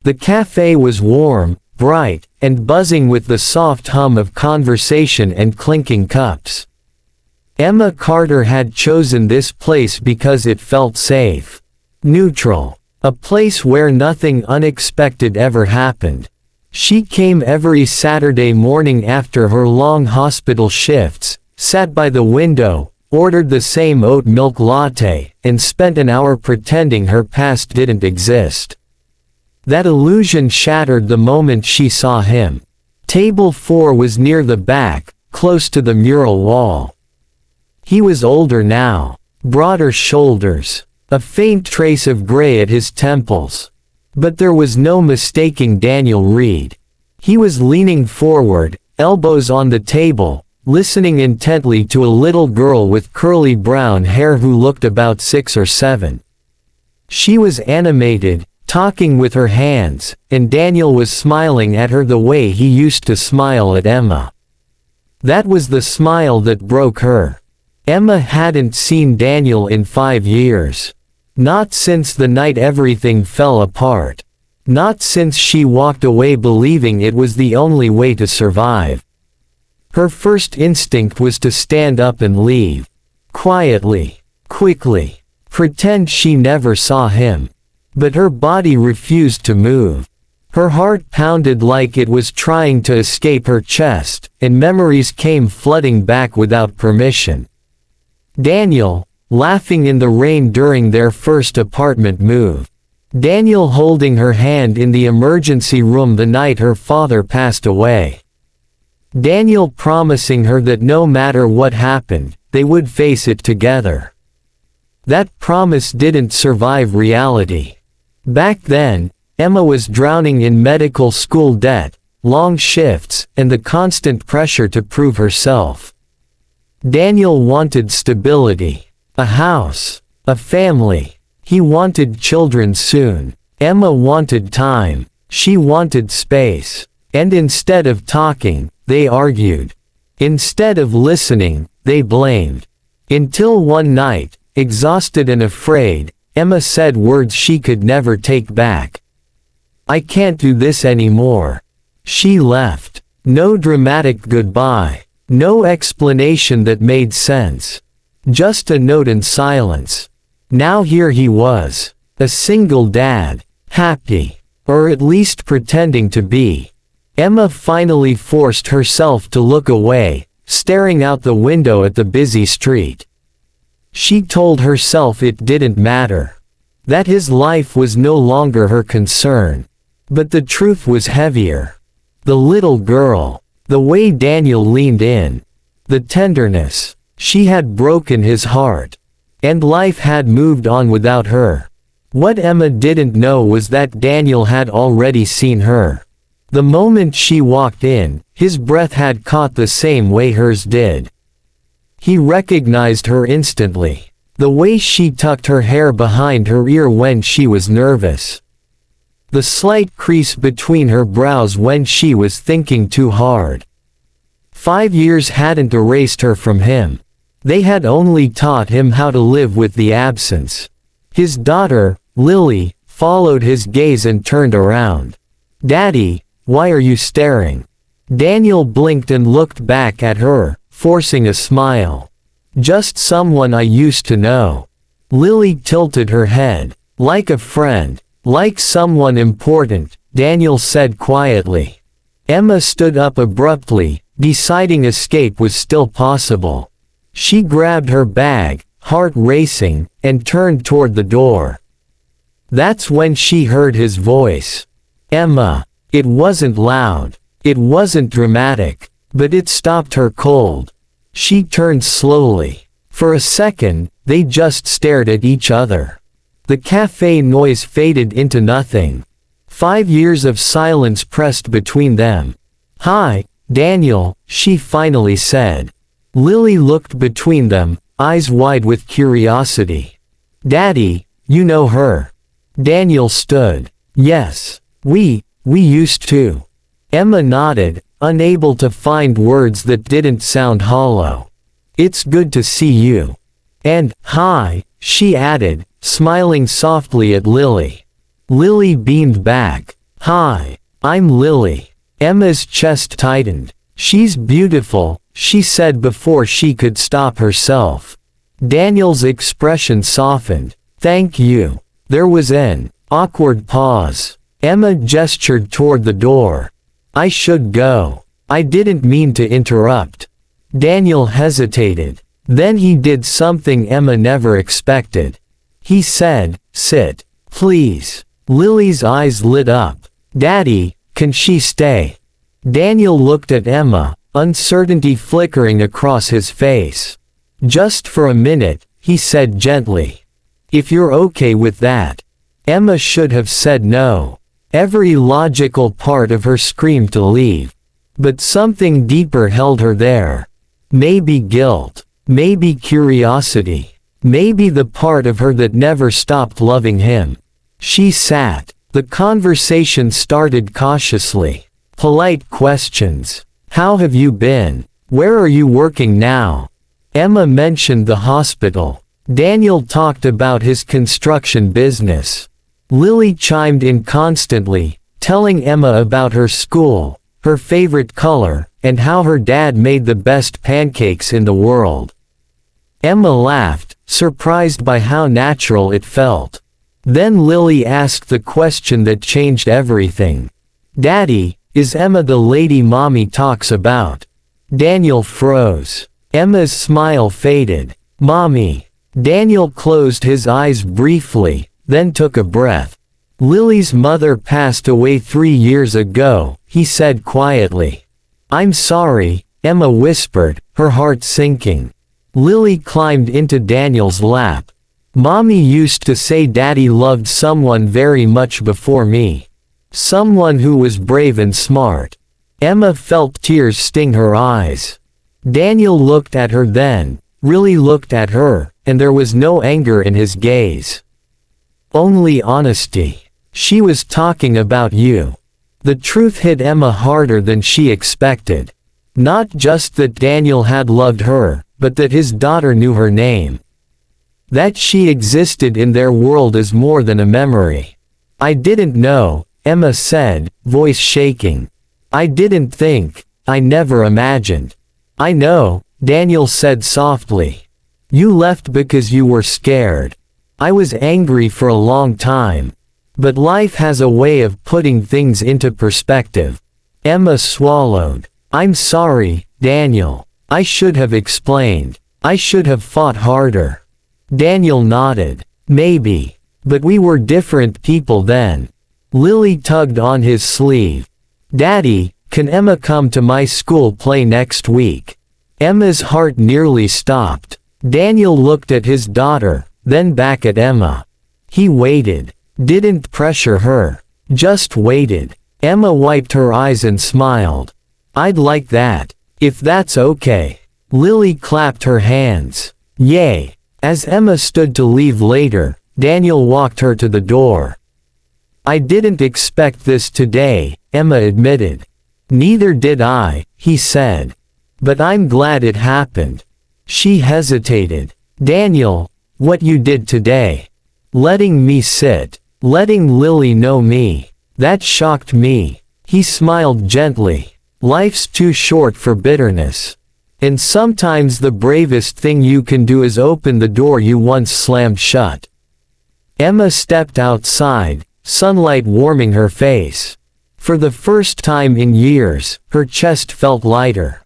The cafe was warm, bright, and buzzing with the soft hum of conversation and clinking cups. Emma Carter had chosen this place because it felt safe, neutral, a place where nothing unexpected ever happened. She came every Saturday morning after her long hospital shifts, sat by the window, ordered the same oat milk latte, and spent an hour pretending her past didn't exist. That illusion shattered the moment she saw him. Table 4 was near the back, close to the mural wall. He was older now, broader shoulders, a faint trace of gray at his temples. But there was no mistaking Daniel Reed. He was leaning forward, elbows on the table, listening intently to a little girl with curly brown hair who looked about 6 or 7. She was animated, talking with her hands, and Daniel was smiling at her the way he used to smile at Emma. That was the smile that broke her. Emma hadn't seen Daniel in 5 years. Not since the night everything fell apart. Not since she walked away believing it was the only way to survive. Her first instinct was to stand up and leave. Quietly, quickly, pretend she never saw him. But her body refused to move. Her heart pounded like it was trying to escape her chest, and memories came flooding back without permission. Daniel, laughing in the rain during their first apartment move. Daniel holding her hand in the emergency room the night her father passed away. Daniel promising her that no matter what happened, they would face it together. That promise didn't survive reality. Back then, Emma was drowning in medical school debt, long shifts, and the constant pressure to prove herself. Daniel wanted stability. A house. A family. He wanted children soon. Emma wanted time. She wanted space. And instead of talking, they argued. Instead of listening, they blamed. Until one night, exhausted and afraid, Emma said words she could never take back. "I can't do this anymore." She left. No dramatic goodbye. No explanation that made sense. Just a note and silence. Now here he was. A single dad. Happy. Or at least pretending to be. Emma finally forced herself to look away, staring out the window at the busy street. She told herself it didn't matter. That his life was no longer her concern. But the truth was heavier. The little girl. The way Daniel leaned in. The tenderness. She had broken his heart. And life had moved on without her. What Emma didn't know was that Daniel had already seen her. The moment she walked in, his breath had caught the same way hers did. He recognized her instantly. The way she tucked her hair behind her ear when she was nervous. The slight crease between her brows when she was thinking too hard. 5 years hadn't erased her from him. They had only taught him how to live with the absence. His daughter, Lily, followed his gaze and turned around. "Daddy, why are you staring?" Daniel blinked and looked back at her, forcing a smile. "Just someone I used to know." Lily tilted her head. "Like a friend. Like someone important," Daniel said quietly. Emma stood up abruptly, deciding escape was still possible. She grabbed her bag, heart racing, and turned toward the door. That's when she heard his voice. "Emma." It wasn't loud. It wasn't dramatic. But it stopped her cold. She turned slowly. For a second, they just stared at each other. The cafe noise faded into nothing. 5 years of silence pressed between them. "Hi, Daniel," she finally said. Lily looked between them, eyes wide with curiosity. "Daddy, you know her?" Daniel stood. "Yes. We used to." Emma nodded, unable to find words that didn't sound hollow. "It's good to see you." "And, hi," she added, smiling softly at Lily. Lily beamed back. Hi, I'm Lily. Emma's chest tightened. She's beautiful, she said before she could stop herself. Daniel's expression softened. Thank you. There was an awkward pause. Emma gestured toward the door. I should go. I didn't mean to interrupt. Daniel hesitated. Then he did something Emma never expected. He said, sit, please. Lily's eyes lit up. Daddy, can she stay? Daniel looked at Emma, uncertainty flickering across his face. Just for a minute, he said gently. If you're okay with that. Emma should have said no. Every logical part of her screamed to leave. But something deeper held her there. Maybe guilt. Maybe curiosity. Maybe the part of her that never stopped loving him. She sat. The conversation started cautiously. Polite questions. How have you been? Where are you working now? Emma mentioned the hospital. Daniel talked about his construction business. Lily chimed in constantly, telling Emma about her school, her favorite color, and how her dad made the best pancakes in the world. Emma laughed, surprised by how natural it felt. Then Lily asked the question that changed everything. Daddy, is Emma the lady Mommy talks about? Daniel froze. Emma's smile faded. Mommy. Daniel closed his eyes briefly, then took a breath. Lily's mother passed away 3 years ago, he said quietly. I'm sorry, Emma whispered, her heart sinking. Lily climbed into Daniel's lap. Mommy used to say Daddy loved someone very much before me. Someone who was brave and smart. Emma felt tears sting her eyes. Daniel looked at her then, really looked at her, and there was no anger in his gaze. Only honesty. She was talking about you. The truth hit Emma harder than she expected. Not just that Daniel had loved her, but that his daughter knew her name. That she existed in their world as more than a memory. I didn't know, Emma said, voice shaking. I didn't think, I never imagined. I know, Daniel said softly. You left because you were scared. I was angry for a long time. But life has a way of putting things into perspective. Emma swallowed. I'm sorry, Daniel. I should have explained. I should have fought harder. Daniel nodded. Maybe. But we were different people then. Lily tugged on his sleeve. Daddy, can Emma come to my school play next week? Emma's heart nearly stopped. Daniel looked at his daughter, then back at Emma. He waited. Didn't pressure her. Just waited. Emma wiped her eyes and smiled. I'd like that. If that's okay. Lily clapped her hands. Yay. As Emma stood to leave later, Daniel walked her to the door. I didn't expect this today, Emma admitted. Neither did I, he said. But I'm glad it happened. She hesitated. Daniel, what you did today. Letting me sit. Letting Lily know me. That shocked me. He smiled gently. Life's too short for bitterness. And sometimes the bravest thing you can do is open the door you once slammed shut. Emma stepped outside, sunlight warming her face. For the first time in years, her chest felt lighter.